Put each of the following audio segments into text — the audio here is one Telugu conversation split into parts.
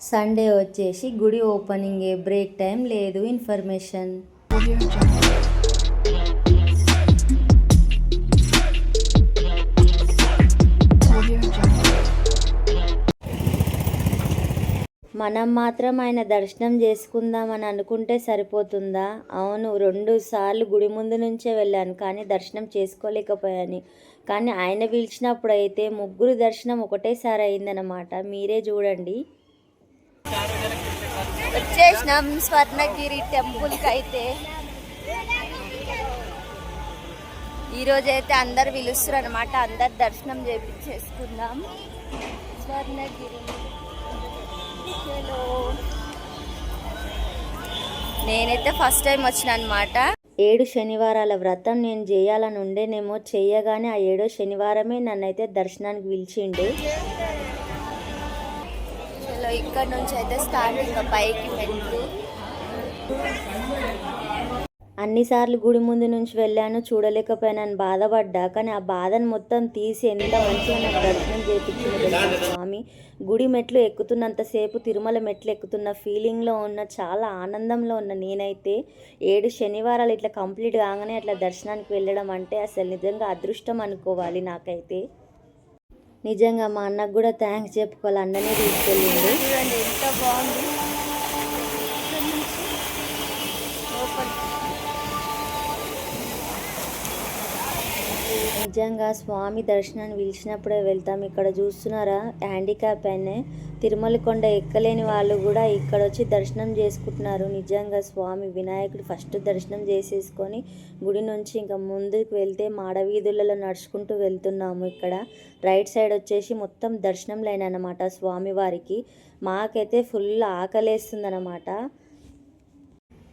సండే వచ్చేసి గుడి ఓపెనింగ్, బ్రేక్ టైం లేదు, ఇన్ఫర్మేషన్. మనం మాత్రం ఆయన దర్శనం చేసుకుందామని అనుకుంటే సరిపోతుందా? అవును, 2 సార్లు గుడి ముందు నుంచే వెళ్ళాను, కానీ దర్శనం చేసుకోలేకపోయాను. కానీ ఆయన పిలిచినప్పుడు అయితే 3 దర్శనం ఒకటేసారి అయిందనమాట. మీరే చూడండి. వచ్చేసినాం స్వర్ణగిరి టెంపుల్కి. అయితే ఈరోజైతే అందరు పిలుస్తారు అనమాట. అందరు దర్శనం చేపించేసుకుందాం స్వర్ణగిరి. నేనైతే ఫస్ట్ టైం వచ్చిన అనమాట. 7 శనివారాల వ్రతం నేను చేయాలని ఉండేనేమో, చెయ్యగానే ఆ 7వ శనివారమే నన్నైతే దర్శనానికి పిలిచిండు. చలో ఇక్కడ నుంచి అయితే స్టార్ట్, ఇంకా పైకి మెట్లు. అన్నిసార్లు గుడి ముందు నుంచి వెళ్ళాను, చూడలేకపోయానని బాధపడ్డా. కానీ ఆ బాధను మొత్తం తీసి ఎంత మంచిగా నాకు దర్శనం చేయించింది స్వామి. గుడి మెట్లు ఎక్కుతున్నంతసేపు తిరుమల మెట్లు ఎక్కుతున్న ఫీలింగ్లో ఉన్న, చాలా ఆనందంలో ఉన్న నేనైతే 7 శనివారాలు ఇట్లా కంప్లీట్ కాగానే అట్లా దర్శనానికి వెళ్ళడం అంటే అసలు నిజంగా అదృష్టం అనుకోవాలి నాకైతే. నిజంగా మా అన్నకు కూడా థ్యాంక్స్ చెప్పుకోవాలి, అన్ననే తీసుకెళ్ళింది. చూడండి ఎంత బాగుంది. నిజంగా స్వామి దర్శనాన్ని పిలిచినప్పుడే వెళ్తాం. ఇక్కడ చూస్తున్నారా, హ్యాండిక్యాప్ అయినా తిరుమల కొండ ఎక్కలేని వాళ్ళు కూడా ఇక్కడ వచ్చి దర్శనం చేసుకుంటున్నారు. నిజంగా స్వామి వినాయకుడు ఫస్ట్ దర్శనం చేసేసుకొని గుడి నుంచి ఇంకా ముందుకు వెళ్తే మాడవీధులలో నడుచుకుంటూ వెళ్తున్నాము. ఇక్కడ రైట్ సైడ్ వచ్చేసి మొత్తం దర్శనం లైన్ అన్నమాట స్వామివారికి. మాకైతే ఫుల్ ఆకలేస్తుంది అన్నమాట.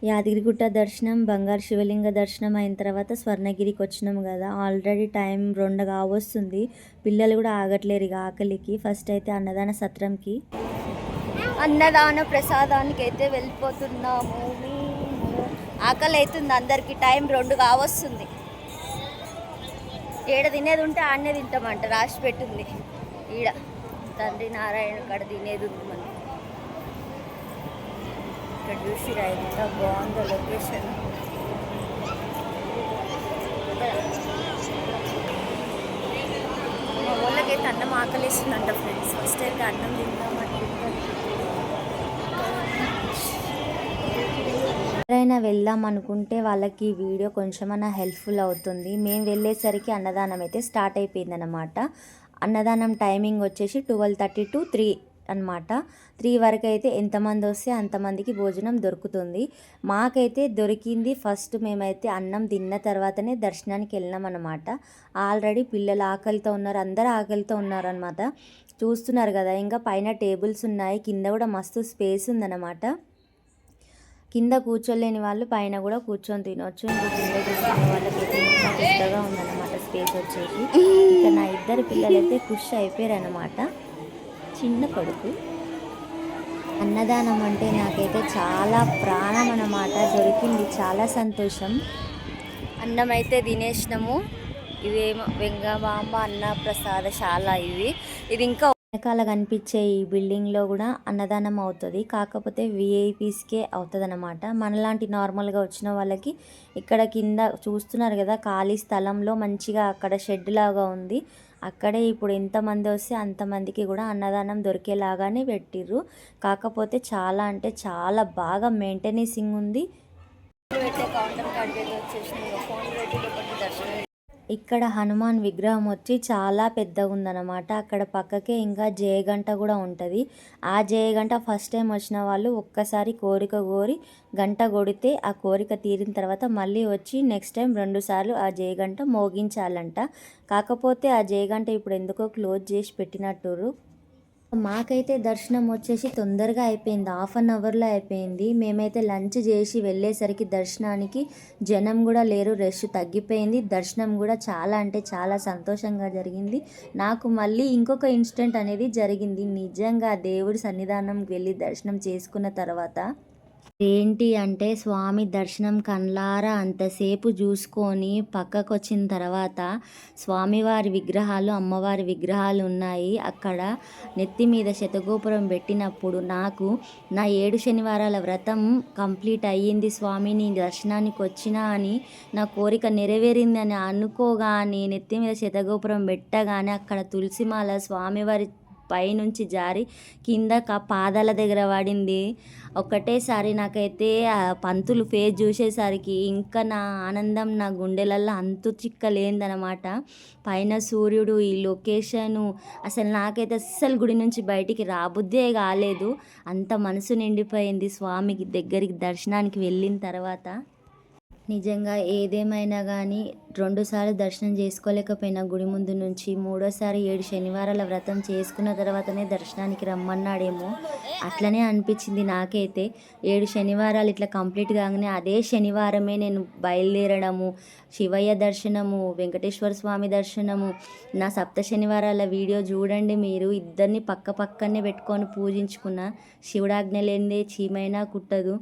యాదగిరిగుట్ట దర్శనం, బంగారు శివలింగ దర్శనం అయిన తర్వాత స్వర్ణగిరికి వచ్చినాము కదా. ఆల్రెడీ టైం 2 కావస్తుంది. పిల్లలు కూడా ఆగట్లేరు ఇక ఆకలికి. ఫస్ట్ అయితే అన్నదాన సత్రంకి, అన్నదాన ప్రసాదానికి అయితే వెళ్ళిపోతున్నాము. ఆకలి అవుతుంది అందరికి. టైం 2 కావస్తుంది. ఏడ తినేది ఉంటే ఆడనే తింటామంట, రాసి పెట్టింది ఈడ. తండ్రి నారాయణ కాడ తినేది ఉంది మనం. ఇక్కడ చూసిరా ఎంత బాగుందో లొకేషన్. మా వాళ్ళకైతే అన్నం ఆకలిస్తుందంట ఫ్రెండ్స్. ఫస్ట్ అయితే అన్నం తిందామంటున్నారు. ఎవరైనా వెళ్దాం అనుకుంటే వాళ్ళకి ఈ వీడియో కొంచెమన్నా హెల్ప్ఫుల్ అవుతుంది. మేము వెళ్ళేసరికి అన్నదానం అయితే స్టార్ట్ అయిపోయిందన్నమాట. అన్నదానం టైమింగ్ వచ్చేసి 12:30 to 3 అనమాట. 3 వరకు అయితే ఎంతమంది వస్తే అంతమందికి భోజనం దొరుకుతుంది. మాకైతే దొరికింది. ఫస్ట్ మేమైతే అన్నం తిన్న తర్వాతనే దర్శనానికి వెళ్ళినాం అనమాట. ఆల్రెడీ పిల్లలు ఆకలితో ఉన్నారు, అందరూ ఆకలితో ఉన్నారనమాట. చూస్తున్నారు కదా, ఇంకా పైన టేబుల్స్ ఉన్నాయి, కింద కూడా మస్తు స్పేస్ ఉందన్నమాట. కింద కూర్చోలేని వాళ్ళు పైన కూడా కూర్చొని తినొచ్చు. ఇంకా కింద కూర్చునే వాళ్ళకైతే ఇంకా పెద్దగా ఉందన్నమాట స్పేస్ వచ్చేసి. ఇంకా నా 2 పిల్లలైతే ఖుష్ అయిపోయారు అనమాట. చిన్న కొడుకు. అన్నదానం అంటే నాకైతే చాలా ప్రాణం అన్నమాట. దొరికింది, చాలా సంతోషం. అన్నం అయితే తినేసినాము. ఇదేమో వెంగమాంబ అన్న ప్రసాదశాల. ఇది ఇంకా వెనకాల కనిపించే ఈ బిల్డింగ్లో కూడా అన్నదానం అవుతుంది. కాకపోతే విఐపీస్కే అవుతుంది అన్నమాట. మనలాంటి నార్మల్గా వచ్చిన వాళ్ళకి ఇక్కడ కింద చూస్తున్నారు కదా, ఖాళీ స్థలంలో మంచిగా అక్కడ షెడ్ లాగా ఉంది. అక్కడే ఇప్పుడు ఎంతమంది వస్తే అంతమందికి కూడా అన్నదానం దొరికేలాగానే పెట్టిర్రు. కాకపోతే చాలా అంటే చాలా బాగా మెయింటెనెన్సింగ్ ఉంది. ఇక్కడ హనుమాన్ విగ్రహం వచ్చి చాలా పెద్దగా ఉందన్నమాట. అక్కడ పక్కకే ఇంకా జయగంట కూడా ఉంటుంది. ఆ జయగంట ఫస్ట్ టైం వచ్చిన వాళ్ళు ఒక్కసారి కోరిక కోరి గంట కొడితే ఆ కోరిక తీరిన తర్వాత మళ్ళీ వచ్చి నెక్స్ట్ టైం 2 సార్లు ఆ జయగంట మోగించాలంట. కాకపోతే ఆ జయగంట ఇప్పుడు ఎందుకో క్లోజ్ చేసి పెట్టినట్టురు. మాకైతే దర్శనం వచ్చేసి తొందరగా అయిపోయింది, 1/2 అవర్లో అయిపోయింది. మేమైతే లంచ్ చేసి వెళ్ళేసరికి దర్శనానికి జనం కూడా లేరు, రష్ తగ్గిపోయింది. దర్శనం కూడా చాలా అంటే చాలా సంతోషంగా జరిగింది. నాకు మళ్ళీ ఇంకొక ఇన్సిడెంట్ అనేది జరిగింది. నిజంగా దేవుడి సన్నిధానంకి వెళ్ళి దర్శనం చేసుకున్న తర్వాత ఏంటి అంటే స్వామి దర్శనం కళ్ళారా అంతసేపు చూసుకొని పక్కకొచ్చిన తర్వాత స్వామివారి విగ్రహాలు, అమ్మవారి విగ్రహాలు ఉన్నాయి. అక్కడ నెత్తి మీద శతగోపురం పెట్టినప్పుడు నాకు నా 7 శనివారాల వ్రతం కంప్లీట్ అయ్యింది స్వామి, నీ దర్శనానికి వచ్చినా అని నా కోరిక నెరవేరిందని అనుకోగానే నెత్తి మీద శతగోపురం పెట్టగానే అక్కడ తులసిమాల స్వామివారి పైనుంచి జారి కింద పాదాల దగ్గర పడింది. ఒకటేసారి నాకైతే ఆ పంతులు ఫేస్ చూసేసరికి ఇంకా నా ఆనందం నా గుండెలల్లో అంతు చిక్కలేందనమాట. పైన సూర్యుడు, ఈ లొకేషను, అసలు నాకైతే అస్సలు గుడి నుంచి బయటికి రాబుద్దే కాలేదు. అంత మనసు నిండిపోయింది స్వామికి దగ్గరికి దర్శనానికి వెళ్ళిన తర్వాత. నిజంగా ఏదేమైనా కానీ 2 సార్లు దర్శనం చేసుకోలేకపోయినా గుడి ముందు నుంచి, మూడోసారి 7 శనివారాల వ్రతం చేసుకున్న తర్వాతనే దర్శనానికి రమ్మన్నాడేమో అట్లనే అనిపించింది నాకైతే. 7 శనివారాలు ఇట్లా కంప్లీట్ కాగానే అదే శనివారమే నేను బయలుదేరడము, శివయ్య దర్శనము, వెంకటేశ్వర స్వామి దర్శనము. నా సప్త శనివారాల వీడియో చూడండి మీరు. ఇద్దరిని పక్క పక్కనే పెట్టుకొని పూజించుకున్న. శివుడాజ్ఞ లేనిదే చీమైనా కుట్టదు.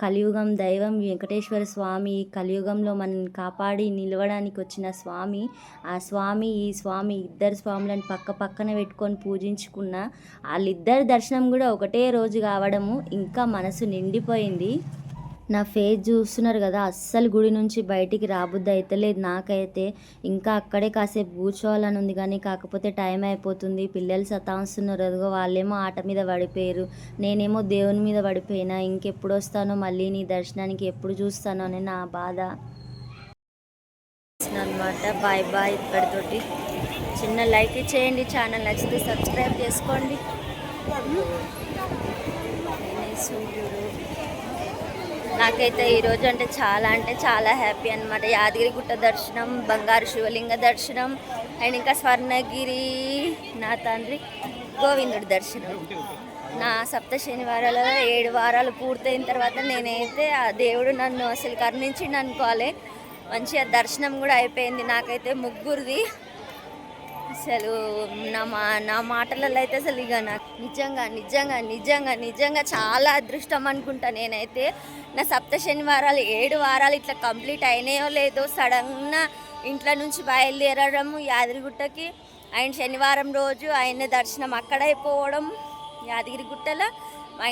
కలియుగం దైవం వెంకటేశ్వర స్వామి కలియుగంలో మనల్ని కాపాడి నిలవడానికి వచ్చిన స్వామి. ఆ స్వామి, ఈ స్వామి, ఇద్దరు స్వాములను పక్క పక్కన పెట్టుకొని పూజించుకున్న. వాళ్ళిద్దరి దర్శనం కూడా ఒకటే రోజు కావడము ఇంకా మనసు నిండిపోయింది. నా ఫేస్ చూస్తున్నారు కదా, అస్సలు గుడి నుంచి బయటికి రాబుద్ది అయితలేదు నాకైతే. ఇంకా అక్కడే కాసేపు కూర్చోవాలని ఉంది కానీ కాకపోతే టైం అయిపోతుంది. పిల్లలు సతాయిస్తున్నారు, అదిగో వాళ్ళేమో ఆట మీద పడిపోయారు, నేనేమో దేవుని మీద పడిపోయినా. ఇంకెప్పుడు వస్తానో మళ్ళీ నీ దర్శనానికి, ఎప్పుడు చూస్తానో అని నా బాధ అనమాట. Bye bye. ఇప్పటితోటి చిన్న లైక్ ఇచ్చేయండి, ఛానల్ నచ్చితే సబ్స్క్రైబ్ చేసుకోండి. సూర్యుడు నాకైతే ఈరోజు అంటే చాలా హ్యాపీ అనమాట. యాదగిరిగుట్ట దర్శనం, బంగారు శివలింగ దర్శనం, అండ్ ఇంకా స్వర్ణగిరి నా తండ్రి గోవిందుడి దర్శనం. నా సప్త శనివారాలలో 7 వారాలు పూర్తయిన తర్వాత నేనైతే ఆ దేవుడు నన్ను అసలు కరుణించిండు అనుకోవాలి. మంచిగా దర్శనం కూడా అయిపోయింది నాకైతే ముగ్గురిది. అసలు నా మాటలలో అయితే అసలు ఇక నాకు నిజంగా చాలా అదృష్టం అనుకుంటా నేనైతే. నా సప్త శనివారాలు 7 వారాలు ఇట్లా కంప్లీట్ అయినాయో లేదో సడన్గా ఇంట్లో నుంచి బయలుదేరడము యాదగిరిగుట్టకి, అండ్ శనివారం రోజు ఆయన దర్శనం అక్కడైపోవడం యాదగిరిగుట్టలో.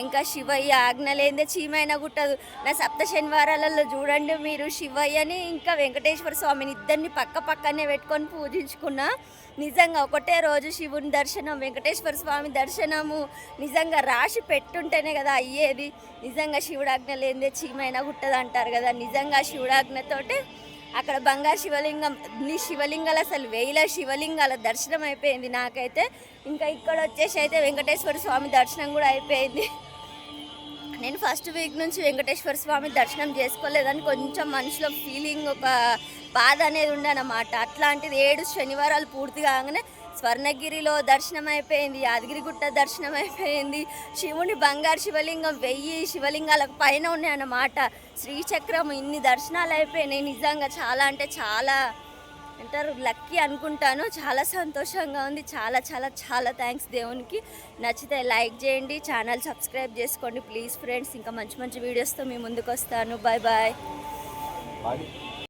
ఇంకా శివయ్య ఆజ్ఞ లేదే చీమైనా గుట్టదు. నా సప్త శనివారాలలో చూడండి మీరు, శివయ్యని ఇంకా వెంకటేశ్వర స్వామిని ఇద్దరిని పక్క పక్కనే పెట్టుకొని పూజించుకున్నా. నిజంగా ఒకటే రోజు శివుని దర్శనం, వెంకటేశ్వర స్వామి దర్శనము నిజంగా రాసి పెట్టుంటేనే కదా అయ్యేది. నిజంగా శివుడాజ్ఞ లేదే చీమైనా గుట్టదు అంటారు కదా. నిజంగా శివుడాజ్ఞతోటే అక్కడ బంగారు శివలింగం, నీ శివలింగాలు అసలు 1000 శివలింగాల దర్శనం అయిపోయింది నాకైతే. ఇంకా ఇక్కడ వచ్చేసి అయితే వెంకటేశ్వర స్వామి దర్శనం కూడా అయిపోయింది. నేను ఫస్ట్ వీక్ నుంచి వెంకటేశ్వర స్వామి దర్శనం చేసుకోలేదని కొంచెం మనసులో ఫీలింగ్, ఒక బాధ అనేది ఉండనమాట. అట్లాంటిది 7 శనివారాలు పూర్తి కాగానే స్వర్ణగిరిలో దర్శనం అయిపోయింది, యాదగిరిగుట్ట దర్శనం అయిపోయింది. శివుని బంగారు శివలింగం 1000 శివలింగాలకు పైన ఉన్నాయన్నమాట. శ్రీచక్రం, ఇన్ని దర్శనాలు అయిపోయినాయి. నిజంగా చాలా అంటే చాలా అంటారు లక్కీ అనుకుంటాను. చాలా సంతోషంగా ఉంది. చాలా థ్యాంక్స్ దేవునికి. నచ్చితే లైక్ చేయండి, ఛానల్ సబ్స్క్రైబ్ చేసుకోండి ప్లీజ్ ఫ్రెండ్స్. ఇంకా మంచి వీడియోస్తో మీ ముందుకు వస్తాను. Bye bye.